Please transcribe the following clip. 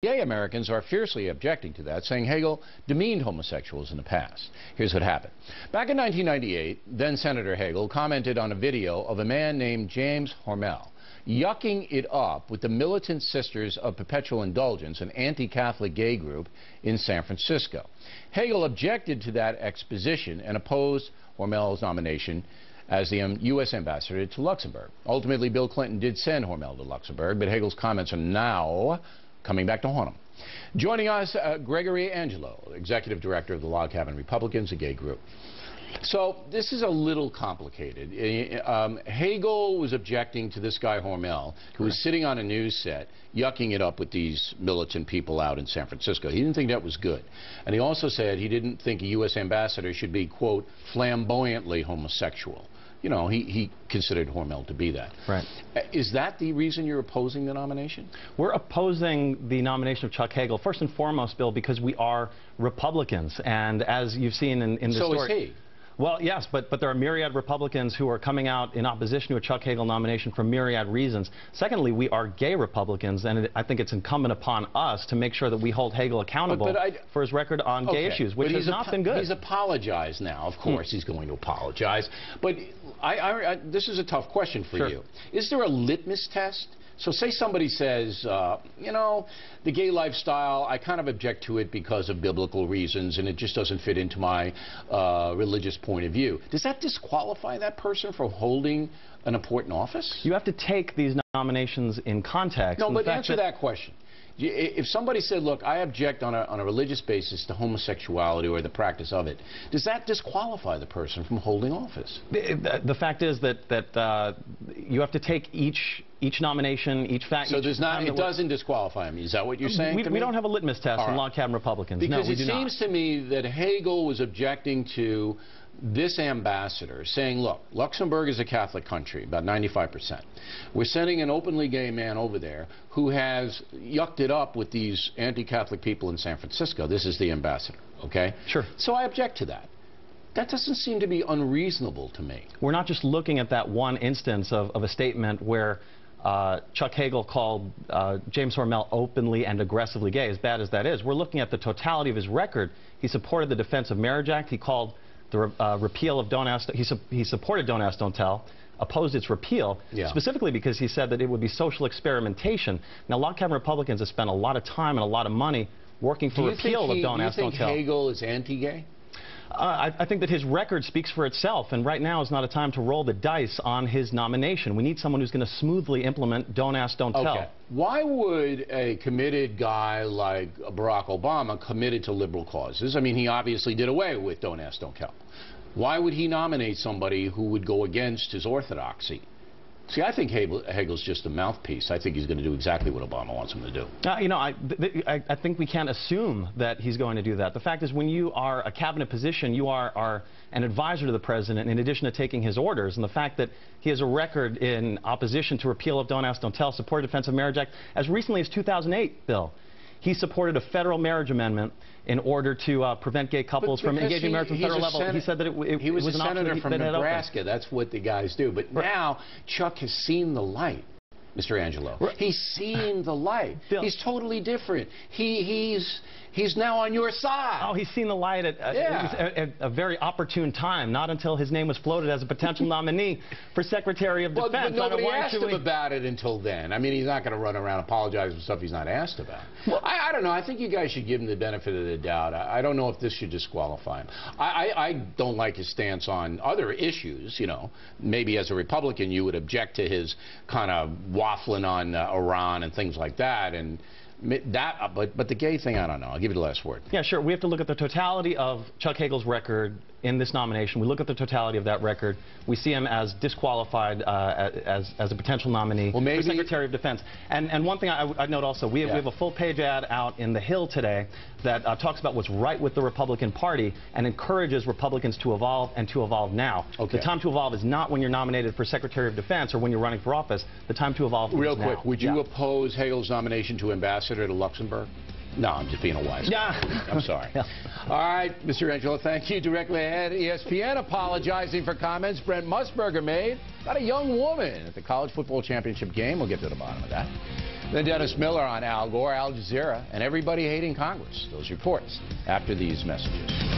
Gay Americans are fiercely objecting to that, saying Hagel demeaned homosexuals in the past. Here's what happened. Back in 1998, then-Senator Hagel commented on a video of a man named James Hormel yucking it up with the Militant Sisters of Perpetual Indulgence, an anti-Catholic gay group in San Francisco. Hagel objected to that exposition and opposed Hormel's nomination as the U.S. ambassador to Luxembourg. Ultimately, Bill Clinton did send Hormel to Luxembourg, but Hagel's comments are now coming back to haunt him. Joining us, Gregory Angelo, executive director of the Log Cabin Republicans, a gay group. So this is a little complicated. Hagel was objecting to this guy Hormel, who was sitting on a news set, yucking it up with these militant people out in San Francisco. He didn't think that was good. And he also said he didn't think a U.S. ambassador should be, quote, flamboyantly homosexual. You know, he considered Hormel to be that. Right. Is that the reason you're opposing the nomination? We're opposing the nomination of Chuck Hagel, first and foremost, Bill, because we are Republicans. And as you've seen in the story... So is he. Well, yes, but there are myriad Republicans who are coming out in opposition to a Chuck Hagel nomination for myriad reasons. Secondly, we are gay Republicans, and I think it's incumbent upon us to make sure that we hold Hagel accountable for his record on gay issues, which has not been good. He's apologized now. Of course, he's going to apologize. But this is a tough question for you. Is there a litmus test? So say somebody says, you know, the gay lifestyle, I kind of object to it because of biblical reasons, and it just doesn't fit into my religious point of view. Does that disqualify that person from holding an important office? You have to take these nominations in context. No, but answer that question. If somebody said, look, I object on a religious basis to homosexuality or the practice of it, does that disqualify the person from holding office? The fact is that you have to take each nomination, each fact. So there's not, it doesn't disqualify me. Is that what you're saying to me? We don't have a litmus test in Log Cabin Republicans. Because no, it seems to me that Hagel was objecting to this ambassador saying, look, Luxembourg is a Catholic country, about 95%. We're sending an openly gay man over there who has yucked it up with these anti-Catholic people in San Francisco. This is the ambassador, okay? Sure. So I object to that. That doesn't seem to be unreasonable to me. We're not just looking at that one instance of a statement where Chuck Hagel called James Hormel openly and aggressively gay, as bad as that is. We're looking at the totality of his record. He supported the Defense of Marriage Act. He called the repeal of Don't Ask, he supported Don't Ask, Don't Tell, opposed its repeal, specifically because he said that it would be social experimentation. Now, Log Cabin Republicans have spent a lot of time and a lot of money working for repeal of Don't Ask, Don't Tell. Do you think Hagel is anti-gay? I think that his record speaks for itself, and right now is not a time to roll the dice on his nomination. We need someone who's going to smoothly implement Don't Ask, Don't Tell. Why would a committed guy like Barack Obama committed to liberal causes? I mean, he obviously did away with Don't Ask, Don't Tell. Why would he nominate somebody who would go against his orthodoxy? See, I think Hagel's just a mouthpiece. I think he's going to do exactly what Obama wants him to do. You know, I think we can't assume that he's going to do that. The fact is, when you are a cabinet position, you are an advisor to the president in addition to taking his orders. And the fact that he has a record in opposition to repeal of Don't Ask, Don't Tell, supported Defense of Marriage Act, as recently as 2008, Bill. He supported a federal marriage amendment in order to prevent gay couples from engaging in marriage on the federal level. He said that he was an a senator option from Nebraska. That's what the guys do. But now Chuck has seen the light, Mr. Angelo. He's seen the light. Bill, he's totally different. He's now on your side. Oh, he's seen the light at a very opportune time, not until his name was floated as a potential nominee for Secretary of Defense. But nobody asked him about it until then. I mean, he's not going to run around apologizing for stuff he's not asked about. Well, I don't know. I think you guys should give him the benefit of the doubt. I don't know if this should disqualify him. I don't like his stance on other issues, you know. Maybe as a Republican you would object to his kind of waffling on Iran and things like that, and but the gay thing, I don't know. I'll give you the last word. Yeah, sure. We have to look at the totality of Chuck Hagel's record in this nomination. We look at the totality of that record. We see him as disqualified as a potential nominee for Secretary of Defense. And one thing I'd note also, we have a full-page ad out in The Hill today that talks about what's right with the Republican Party and encourages Republicans to evolve and to evolve now. The time to evolve is not when you're nominated for Secretary of Defense or when you're running for office. The time to evolve is now. Real quick, would you oppose Hagel's nomination to ambassador to Luxembourg? No, I'm just being a wise guy. I'm sorry. All right, Mr. Angelo, thank you. Directly ahead, ESPN apologizing for comments Brent Musburger made about a young woman at the college football championship game. We'll get to the bottom of that. Then Dennis Miller on Al Gore, Al Jazeera, and everybody hating Congress. Those reports after these messages.